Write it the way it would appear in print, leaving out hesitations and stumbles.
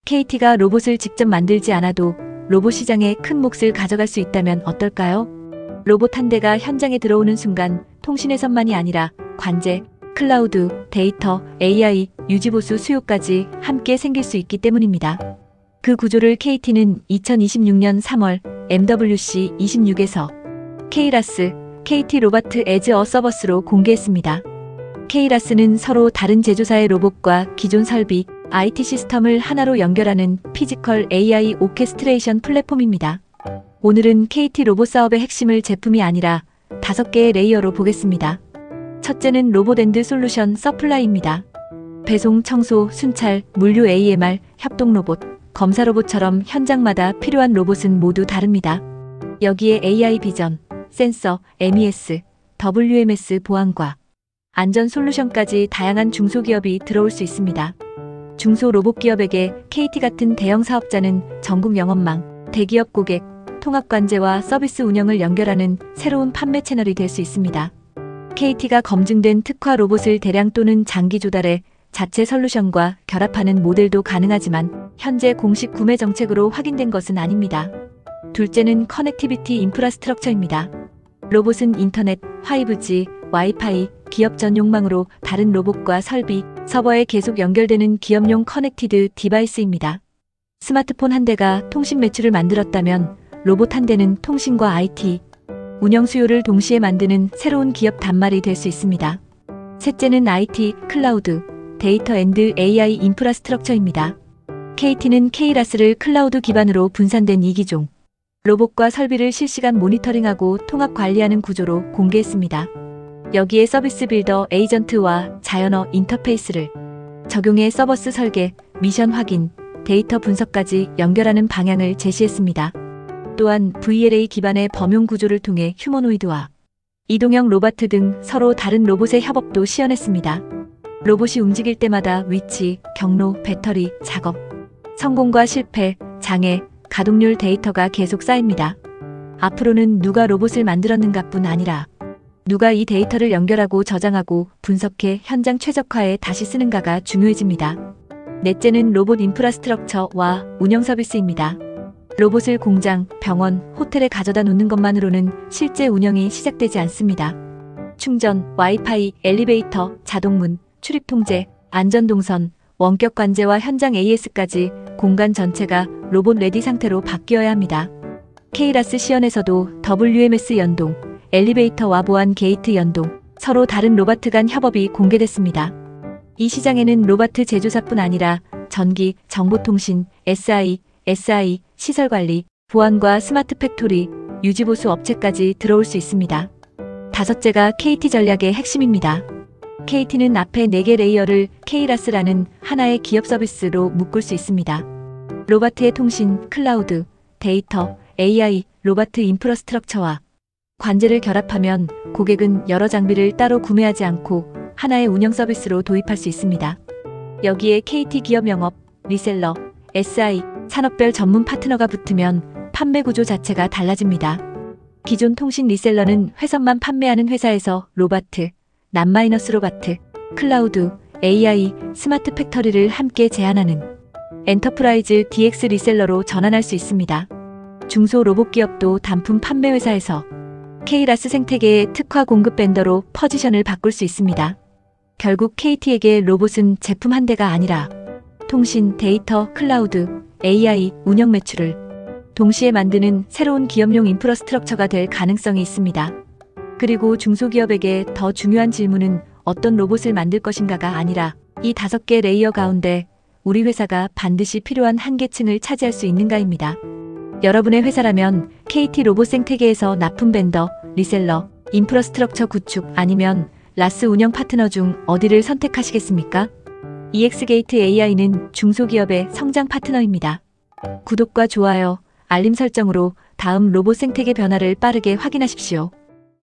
KT가 로봇을 직접 만들지 않아도 로봇 시장에 큰 몫을 가져갈 수 있다면 어떨까요? 로봇 한 대가 현장에 들어오는 순간 통신회선만이 아니라 관제, 클라우드, 데이터, AI, 유지보수 수요까지 함께 생길 수 있기 때문입니다. 그 구조를 KT는 2026년 3월 MWC 26에서 K-RAS, KT 로바트 에즈 어 서버스로 공개했습니다. K-RAS는 서로 다른 제조사의 로봇과 기존 설비, IT 시스템을 하나로 연결하는 피지컬 AI 오케스트레이션 플랫폼입니다. 오늘은 KT 로봇 사업의 핵심을 제품이 아니라 5개의 레이어로 보겠습니다. 첫째는 로봇 앤드 솔루션 서플라이입니다. 배송, 청소, 순찰, 물류 AMR, 협동 로봇, 검사 로봇처럼 현장마다 필요한 로봇은 모두 다릅니다. 여기에 AI 비전, 센서, MES, WMS 보안과 안전 솔루션까지 다양한 중소기업이 들어올 수 있습니다. 중소 로봇 기업에게 KT 같은 대형 사업자는 전국 영업망, 대기업 고객, 통합 관제와 서비스 운영을 연결하는 새로운 판매 채널이 될 수 있습니다. KT가 검증된 특화 로봇을 대량 또는 장기 조달해 자체 솔루션과 결합하는 모델도 가능하지만 현재 공식 구매 정책으로 확인된 것은 아닙니다. 둘째는 커넥티비티 인프라스트럭처입니다. 로봇은 인터넷, 5G, 와이파이, 기업 전용망으로 다른 로봇과 설비, 서버에 계속 연결되는 기업용 커넥티드 디바이스입니다. 스마트폰 한 대가 통신 매출을 만들었다면 로봇 한 대는 통신과 IT, 운영 수요를 동시에 만드는 새로운 기업 단말이 될 수 있습니다. 셋째는 IT, 클라우드, 데이터 앤드 AI 인프라스트럭처입니다. KT는 K-RAS를 클라우드 기반으로 분산된 2기종, 로봇과 설비를 실시간 모니터링하고 통합 관리하는 구조로 공개했습니다. 여기에 서비스 빌더 에이전트와 자연어 인터페이스를 적용해 서버스 설계, 미션 확인, 데이터 분석까지 연결하는 방향을 제시했습니다. 또한 VLA 기반의 범용 구조를 통해 휴머노이드와 이동형 로봇 등 서로 다른 로봇의 협업도 시연했습니다. 로봇이 움직일 때마다 위치, 경로, 배터리, 작업, 성공과 실패, 장애, 가동률 데이터가 계속 쌓입니다. 앞으로는 누가 로봇을 만들었는가뿐 아니라 누가 이 데이터를 연결하고 저장하고 분석해 현장 최적화에 다시 쓰는가가 중요해집니다. 넷째는 로봇 인프라스트럭처와 운영 서비스입니다. 로봇을 공장, 병원, 호텔에 가져다 놓는 것만으로는 실제 운영이 시작되지 않습니다. 충전, 와이파이, 엘리베이터, 자동문, 출입 통제, 안전동선, 원격 관제와 현장 AS까지 공간 전체가 로봇 레디 상태로 바뀌어야 합니다. K-RAS 시연에서도 WMS 연동, 엘리베이터와 보안 게이트 연동, 서로 다른 로봇 간 협업이 공개됐습니다. 이 시장에는 로봇 제조사뿐 아니라 전기, 정보통신, SI, 시설관리, 보안과 스마트 팩토리, 유지보수 업체까지 들어올 수 있습니다. 다섯째가 KT 전략의 핵심입니다. KT는 앞에 4개 레이어를 K-RAS라는 하나의 기업 서비스로 묶을 수 있습니다. 로봇의 통신, 클라우드, 데이터, AI, 로봇 인프라스트럭처와 관제를 결합하면 고객은 여러 장비를 따로 구매하지 않고 하나의 운영 서비스로 도입할 수 있습니다. 여기에 KT 기업 영업, 리셀러, SI, 산업별 전문 파트너가 붙으면 판매 구조 자체가 달라집니다. 기존 통신 리셀러는 회선만 판매하는 회사에서 로봇, 난-로봇, 클라우드, AI, 스마트 팩터리를 함께 제안하는 엔터프라이즈 DX 리셀러로 전환할 수 있습니다. 중소 로봇 기업도 단품 판매 회사에서 K-RAS 생태계의 특화 공급 벤더로 포지션을 바꿀 수 있습니다. 결국 KT에게 로봇은 제품 한 대가 아니라 통신, 데이터, 클라우드, AI, 운영 매출을 동시에 만드는 새로운 기업용 인프라스트럭처가 될 가능성이 있습니다. 그리고 중소기업에게 더 중요한 질문은 어떤 로봇을 만들 것인가가 아니라 이 5개 레이어 가운데 우리 회사가 반드시 필요한 한계층을 차지할 수 있는가입니다. 여러분의 회사라면 KT 로봇 생태계에서 납품 벤더, 리셀러, 인프라스트럭처 구축 아니면 라스 운영 파트너 중 어디를 선택하시겠습니까? EX게이트 AI는 중소기업의 성장 파트너입니다. 구독과 좋아요, 알림 설정으로 다음 로봇 생태계 변화를 빠르게 확인하십시오.